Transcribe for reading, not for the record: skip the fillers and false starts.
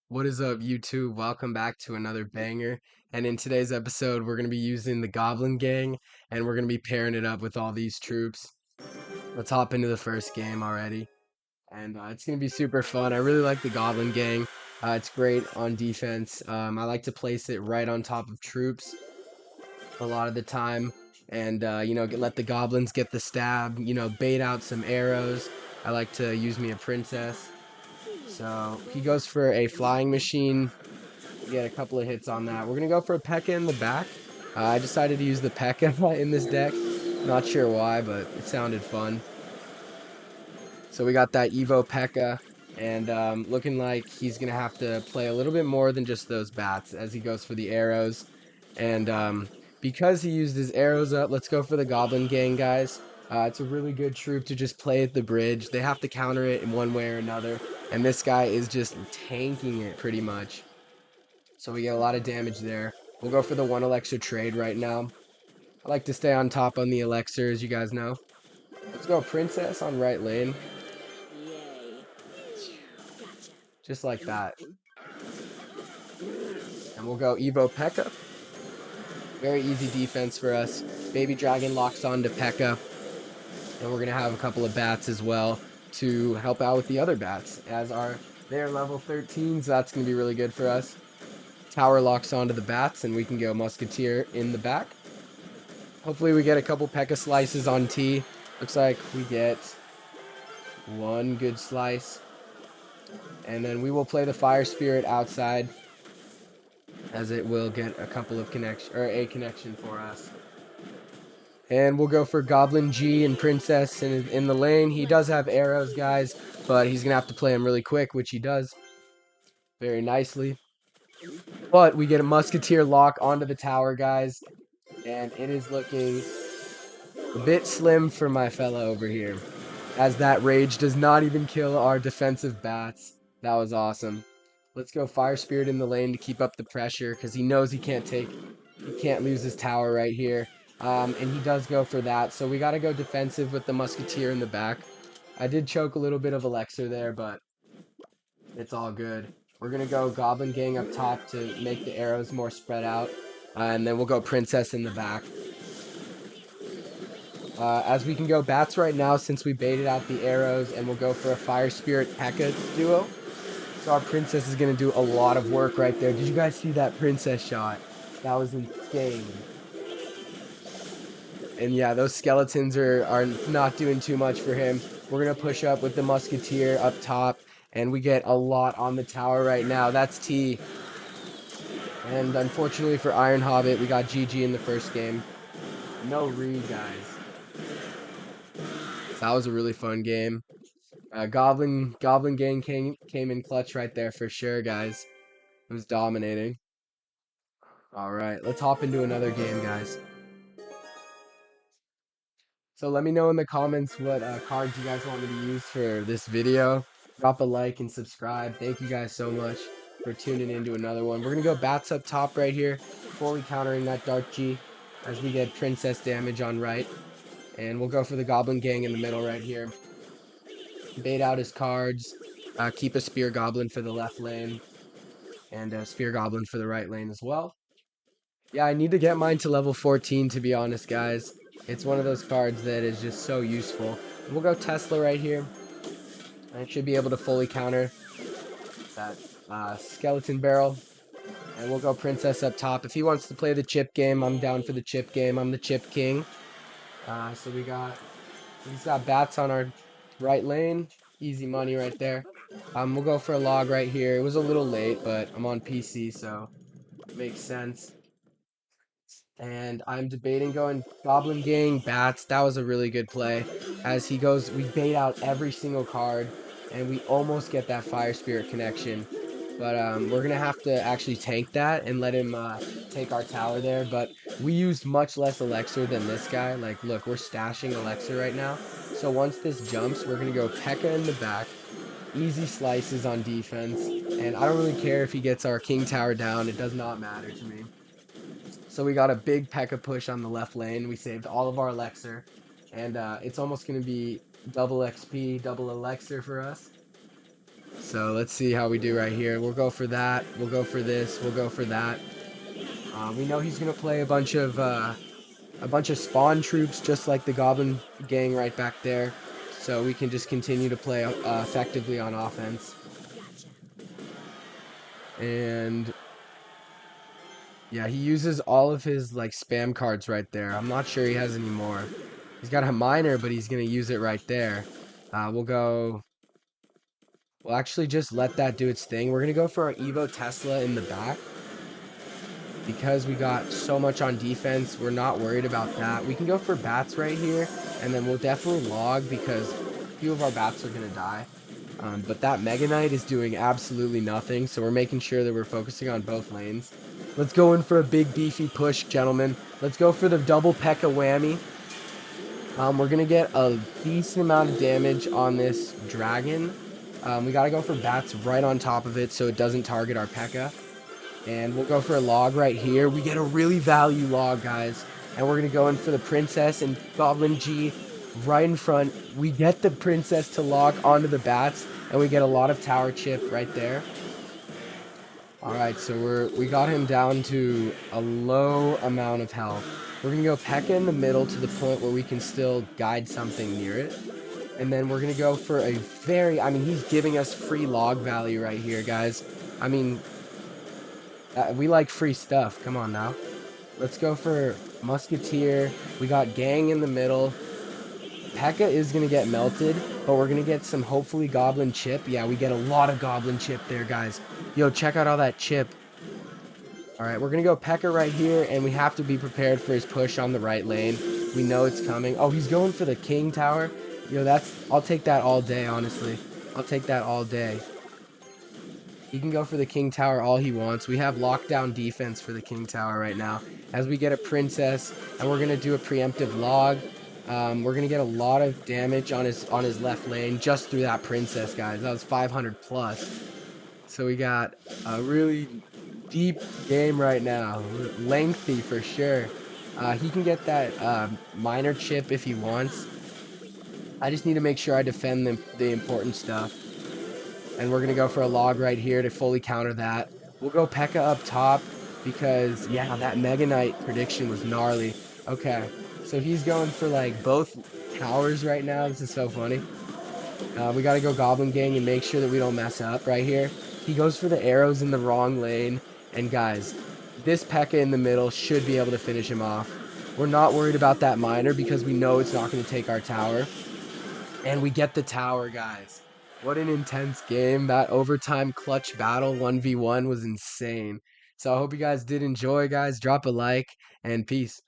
What is up, YouTube? Welcome back to another banger. And in today's episode, we're going to be using the Goblin Gang, and we're going to be pairing it up with all these troops. Let's hop into the first game already. And it's going to be super fun. I really like the Goblin Gang. It's great on defense. I like to place it right on top of troops a lot of the time. And, let the goblins get the stab, bait out some arrows. I like to use me a princess. So he goes for a flying machine. Get a couple of hits on that. We're gonna go for a P.E.K.K.A in the back. I decided to use the P.E.K.K.A in this deck. Not sure why, but it sounded fun. So we got that Evo P.E.K.K.A, and looking like he's gonna have to play a little bit more than just those bats as he goes for the arrows. And because he used his arrows up, let's go for the Goblin Gang, guys. It's a really good troop to just play at the bridge. They have to counter it in one way or another, and this guy is just tanking it pretty much. So we get a lot of damage there. We'll go for the one elixir trade right now. I like to stay on top on the elixir, as you guys know. Let's go princess on right lane. Just like that. And we'll go Evo P.E.K.K.A. Very easy defense for us. Baby Dragon locks on to P.E.K.K.A. And we're going to have a couple of bats as well to help out with the other bats. They're level 13, so that's going to be really good for us. Tower locks onto the bats, and we can go Musketeer in the back. Hopefully we get a couple P.E.K.K.A slices on T. Looks like we get one good slice. And then we will play the Fire Spirit outside, as it will get a couple of a connection for us. And we'll go for Goblin G and Princess in the lane. He does have arrows, guys, but he's going to have to play them really quick, which he does very nicely. But we get a Musketeer lock onto the tower, guys, and it is looking a bit slim for my fella over here, as that rage does not even kill our defensive bats. That was awesome. Let's go Fire Spirit in the lane to keep up the pressure, because he knows he can't lose his tower right here. And he does go for that, so we got to go defensive with the Musketeer in the back. I did choke a little bit of Elixir there, but it's all good. We're going to go Goblin Gang up top to make the arrows more spread out, and then we'll go Princess in the back. As we can go bats right now since we baited out the arrows, and we'll go for a Fire Spirit P.E.K.K.A duo. So our princess is going to do a lot of work right there. Did you guys see that princess shot? That was insane. And yeah, those skeletons are not doing too much for him. We're going to push up with the musketeer up top, and we get a lot on the tower right now. That's T. And unfortunately for Iron Hobbit, we got GG in the first game. No read, guys. That was a really fun game. Goblin Gang came in clutch right there for sure, guys. It was dominating. All right, let's hop into another game, guys. So let me know in the comments what cards you guys want me to use for this video. Drop a like and subscribe. Thank you guys so much for tuning into another one. We're going to go bats up top right here, fully countering that Dark G as we get princess damage on right. And we'll go for the Goblin Gang in the middle right here. Bait out his cards. Keep a Spear Goblin for the left lane. And a Spear Goblin for the right lane as well. Yeah, I need to get mine to level 14, to be honest, guys. It's one of those cards that is just so useful. We'll go Tesla right here. I should be able to fully counter that skeleton barrel. And we'll go Princess up top. If he wants to play the chip game, I'm down for the chip game. I'm the chip king. So he's got bats on our right lane. Easy money right there. We'll go for a log right here. It was a little late, but I'm on PC, so it makes sense. And I'm debating going Goblin Gang, Bats. That was a really good play. As he goes, we bait out every single card, and we almost get that Fire Spirit connection. But we're going to have to actually tank that and let him take our tower there. But we used much less Elixir than this guy. Like, look, we're stashing Elixir right now. So once this jumps, we're going to go P.E.K.K.A in the back. Easy slices on defense. And I don't really care if he gets our King Tower down. It does not matter to me. So we got a big P.E.K.K.A push on the left lane. We saved all of our Elixir. And it's almost going to be double XP, double Elixir for us. So let's see how we do right here. We'll go for that. We'll go for this. We'll go for that. We know he's gonna play a bunch of spawn troops, just like the Goblin gang right back there. So we can just continue to play effectively on offense. And yeah, he uses all of his like spam cards right there. I'm not sure he has any more. He's got a miner, but he's gonna use it right there. We'll go. We'll actually just let that do its thing. We're gonna go for our Evo Tesla in the back because we got so much on defense. We're not worried about that. We can go for bats right here, and then we'll definitely log because a few of our bats are gonna die. But that Mega Knight is doing absolutely nothing, so we're making sure that we're focusing on both lanes. Let's go in for a big beefy push, gentlemen. Let's go for the double P.E.K.K.A whammy. We're gonna get a decent amount of damage on this dragon. We gotta go for bats right on top of it so it doesn't target our P.E.K.K.A. And we'll go for a log right here. We get a really value log, guys. And we're gonna go in for the princess and Goblin G right in front. We get the princess to log onto the bats, and we get a lot of tower chip right there. All right, so we got him down to a low amount of health. We're gonna go P.E.K.K.A in the middle to the point where we can still guide something near it. And then we're gonna go for a I mean, he's giving us free log value right here, guys. I mean, we like free stuff. Come on now. Let's go for Musketeer. We got Gang in the middle. P.E.K.K.A is going to get melted, but we're going to get some, hopefully, Goblin chip. Yeah, we get a lot of Goblin chip there, guys. Yo, check out all that chip. All right, we're going to go P.E.K.K.A right here, and we have to be prepared for his push on the right lane. We know it's coming. Oh, he's going for the King Tower. Yo, I'll take that all day, honestly. I'll take that all day. He can go for the King Tower all he wants. We have lockdown defense for the King Tower right now. As we get a Princess, and we're going to do a preemptive log. We're going to get a lot of damage on his left lane just through that Princess, guys. That was 500 plus. So we got a really deep game right now. Lengthy for sure. He can get that minor chip if he wants. I just need to make sure I defend the important stuff. And we're going to go for a log right here to fully counter that. We'll go P.E.K.K.A up top because, yeah, that Mega Knight prediction was gnarly. Okay, so he's going for, like, both towers right now. This is so funny. We got to go Goblin Gang and make sure that we don't mess up right here. He goes for the arrows in the wrong lane. And, guys, this P.E.K.K.A in the middle should be able to finish him off. We're not worried about that miner because we know it's not going to take our tower. And we get the tower, guys. What an intense game. That overtime clutch battle 1v1 was insane. So I hope you guys did enjoy, guys. Drop a like, and peace.